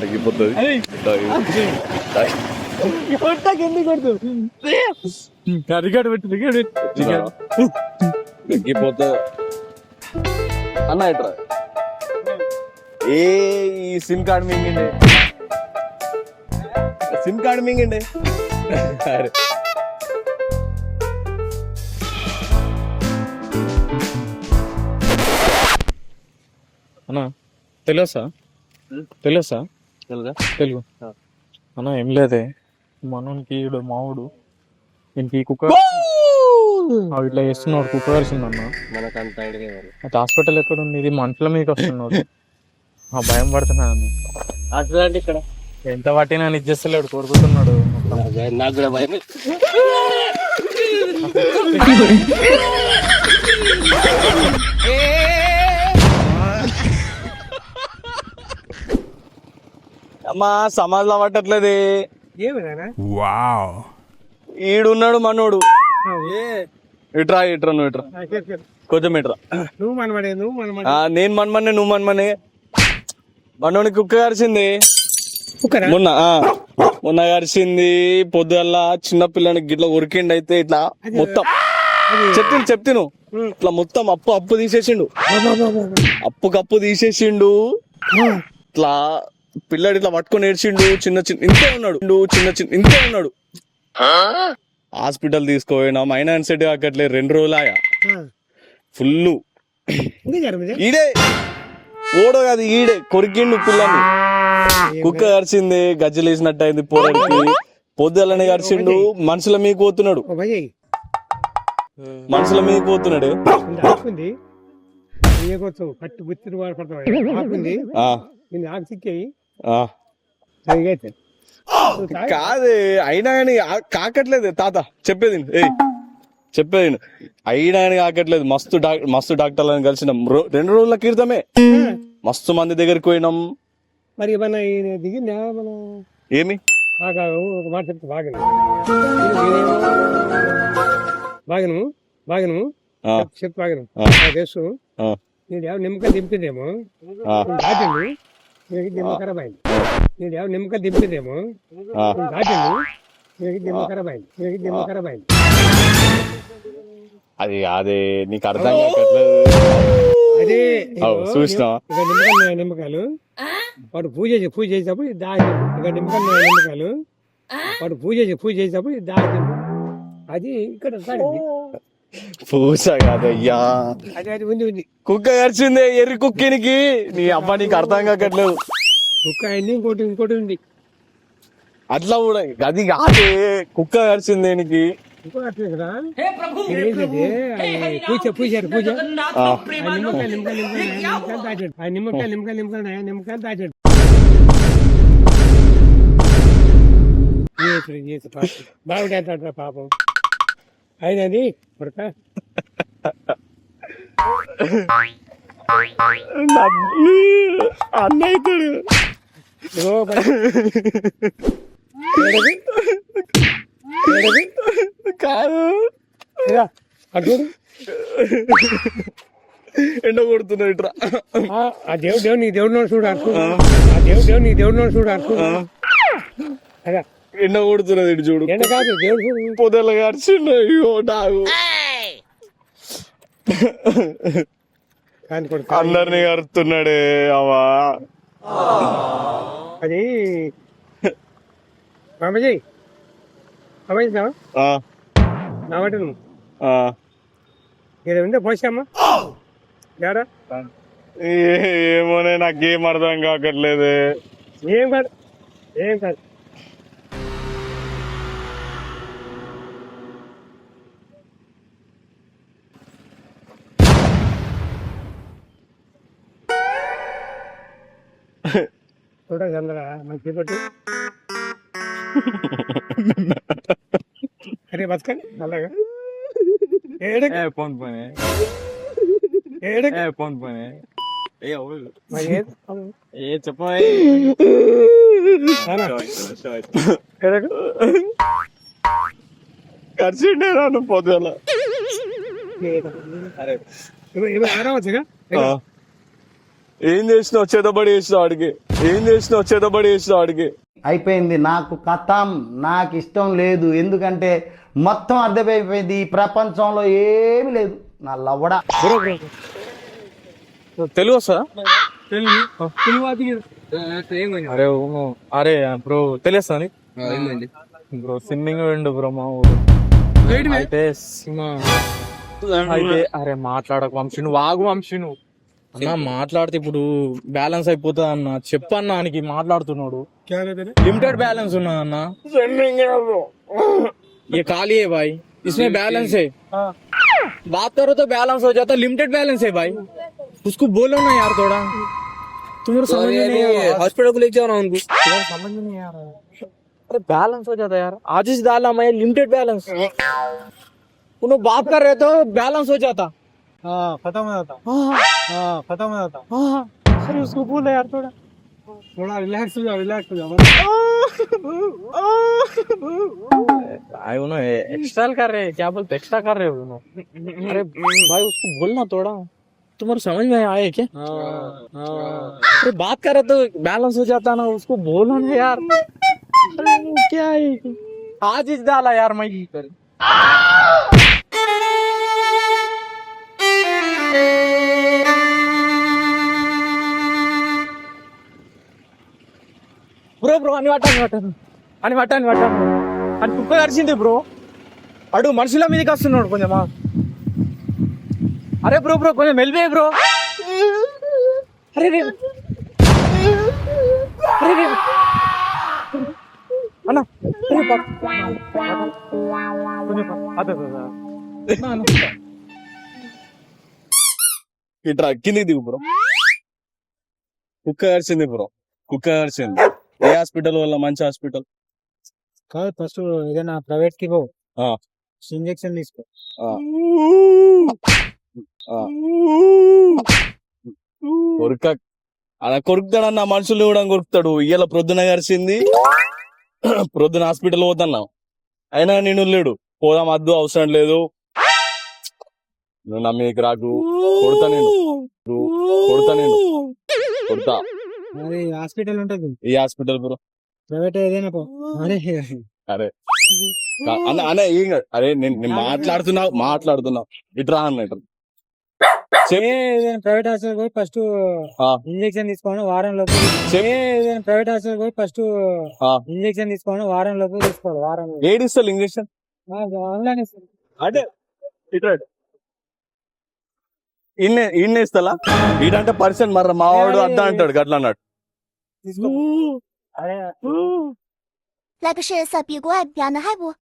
తగ్గిపోతుంది తగ్గిపోతుంది అన్న ఇట్రా ఏ ఈ సిమ్ కార్డ్ మింగిండే అరే అన్నా తెలుసా తెలుగు అన్న ఏం లేదే మనోనికి మావుడు ఇంక ఈ కుక్క ఇట్లా చేస్తున్నాడు, కుక్క కలిసిందన్న. మనకంత అయితే హాస్పిటల్ ఎక్కడ ఉంది? ఇది మంటల మీకు వస్తున్నాడు. భయం పడుతున్నా అన్న. ఇక్కడ ఎంత పట్టినా నిజేస్తలేడు, కోరుకుతున్నాడు. నాకు కూడా భయం. అమ్మా సమాధిలో పట్టట్లేదే. ఈడున్నాడు మనోడు. ఇట్రా నువ్వు ఇట్రా, కొంచెం ఇట్రా. నేను మనమనే, నువ్వు మనమనే. మనోడికి కుక్క కరిచింది మొన్న కరిచింది. పొద్దుగల్లా చిన్న పిల్లని గిట్లా ఉరికిండి. అయితే ఇట్లా మొత్తం చెప్తాను ఇట్లా మొత్తం అప్పు తీసేసిండు, అప్పు తీసేసిండు. ఇట్లా పిల్లడు ఇట్లా పట్టుకొని ఏడ్చిండు. చిన్న ఇంతే ఉన్నాడు. హాస్పిటల్ తీసుకోపోయినాం, అయినా సెట్ కాకట్లే. 2 రోజులు ఆయా ఫుల్. ఈడే ఓడో కాదు, ఈడే కొరికిండు పిల్లని. కుక్క కరిచింది, గజ్జలు వేసినట్టు అయింది పోరాడికి. పొద్దులనే కరిచిండు. మనుషుల మీకు పోతున్నాడు. కాదే అయినా కానీ కాకట్లేదు తాత. చెప్పేది అయినా కానీ కాకట్లేదు. మస్తు డాక్టర్లను కలిసినాం. 2 రోజుల క్రితమే మస్తు మంది దగ్గరికి పోయినాం. మరి ఏమి నిమ్మకాయ దింపిందేమో దాటింది, దిమ్మ ఖరాబ్ అయింది. నిమ్మకాయ దింపిందేమో దాటింది, దిమ్మ ఖరాబ్ అయింది. అది అదే నీకు అర్థం కాకట్లేదు. అదే చూసినా నిమ్మకాయలు వాడు పూజ చేసేటప్పుడు దాచిండు. నిమ్మకాయలు వాడు పూజ చేసేటప్పుడు దాచిండు. అది ఇక్కడ పూజ కాదయ్యా, అది ఉంది. కుక్క కరిచిందే, ఎర్రి కుక్కినికి. నీ అబ్బా నీకు అర్థం కాకట్లేదు. కుక్క అయింది, ఇంకోటి ఉంది. అట్లా కూడా అది కాదే, కుక్క కరిచింది దేనికి. నిమ్మకాయలు దాచాడు. బాగుంటాడు పాపం. అయినది కొడక అన్నయ్యతాడు కాదు. అటు ఎండ కొడుతున్నాడు ఇట్రా. ఆ దేవుడు నీ దేవుడు చూడు. ఆ దేవుడు నీ దేవుడు చూడు. అదా ఎండ కొడుతున్నది ఇటు చూడు. ఎండ కాదు, దేవుడు పొదలు కరిచిండు. అయ్యో నాకు అందరినీ కరుతున్నాడే అవా. అది మామజీ నా మాట నువ్వు ఏదో పోసామ్మా ఏడా. ఏమోనే నాకేం అర్థం కాకట్లేదు. ఏం కాదు. చూడ చంద్రా మంచి పట్టు. అరే బతకండి అలాగా. ఫోన్ పోనే చెప్ప కరిచిండే రాను పొద్దుల. ఆరావచ్చుగా ఏం చేసినావు చేతబడి చేసినావు వాడికి అయిపోయింది, నాకు కథం, నాకు ఇష్టం లేదు. ఎందుకంటే మొత్తం అర్థమైపోయింది, ఈ ప్రపంచంలో ఏమీ లేదు. నా లవ్వడా తెలుగు వస్తుందా? అరే అరే బ్రో తెలుస్తా బ్రో స్విమ్మింగ్ వెండు బ్రో మా ఊరు అయితే అయితే అరే మాట్లాడక వంశీ నువ్వు ఆగు వంశీ నువ్వు అన్న మాట్లాడితే ఇప్పుడు బ్యాలెన్స్ అయిపోతుంది అన్న చెప్పన్నా ఆయనకి మాట్లాడుతున్నాడు लिमिटेड बैलेंस उन्ना अन्ना ये खाली है भाई इसमें बैलेंस है बात करो तो बैलेंस हो जाता लिमिटेड बैलेंस है भाई उसको बोलो ना यार थोड़ा तुम्हें समझ में नहीं आ रहा हॉस्पिटल को लेके जाओ ना उनको तुम्हें समझ में नहीं आ रहा अरे बैलेंस हो जाता यार आज ही डाला मैं लिमिटेड बैलेंस उन्होंने बात कर रहे तो बैलेंस हो जाता खत्म हो जाता खत्म हो जाता अरे उसको बोलो यार थोड़ा रिलैक्स हो जाओ आई नो एक्स्ट्रा कर रहे क्या बोलते एक्स्ट्रा कर रहे हो अरे भाई उसको बोलना थोड़ा तुम्हारे समझ में आए क्या अरे बात कर रहे तो बैलेंस हो जाता ना उसको बोलो ना यार अरे क्या है आज ही डाला यार मैं బ్రో బ్రో అని కుక్క కరిచింది బ్రో అడు మనుషుల మీదకి వస్తున్నాడు కొంచెమా అరే బ్రో బ్రో కొంచెం మెల్వే బ్రో అరే రే అరే రే అన్న ఇట్రా కిందికి దిగు బ్రో కుక్క కరిచింది బ్రో కుక్క కరిచింది ఏ హాస్పిటల్ వల్ల మంచి హాస్పిటల్ కాదు ఫస్ట్ ఏదైనా ప్రైవేట్ కి పో ఇంజెక్షన్ తీసుకో కొరుక అలా కొరుకుతాడన్న మనుషులు కూడా కొరుకుతాడు ఇయ్యాల ప్రొద్దున కరిచింది ప్రొద్దున హాస్పిటల్ పోతున్నావు అయినా నేను లేడు పోదాం అద్దు అవసరం లేదు నువ్వు నమ్మేకి రాకు కొడతా అది హాస్పిటల్ ఉంటది ఈ హాస్పిటల్ బ్రో ప్రైవేట్ ఏదైనా పో అరే అరే అన్న అన్న ఏం కాదు అరే నేను మాట్లాడుతున్నావు ఇట్రా అన్నట్టు ప్రైవేట్ హాస్పిటల్ పోయి ఫస్ట్ ఇంజెక్షన్ తీసుకోండి వారం లోపు ప్రైవేట్ హాస్పిటల్ పోయి ఫస్ట్ ఇంజెక్షన్ తీసుకోండి వారం లోపు తీసుకోవాలి వారం ఏడిస్తారు ఇంజెక్షన్ ఆన్లైన్ అదే ఇట్రా ఇన్నే ఇస్తా ఈడంటే పర్సన్ మర్ర మావాడు అద్దా అంటాడు గట్లా అన్నాడు తీసుకో అరే 来个是小比怪，变的还不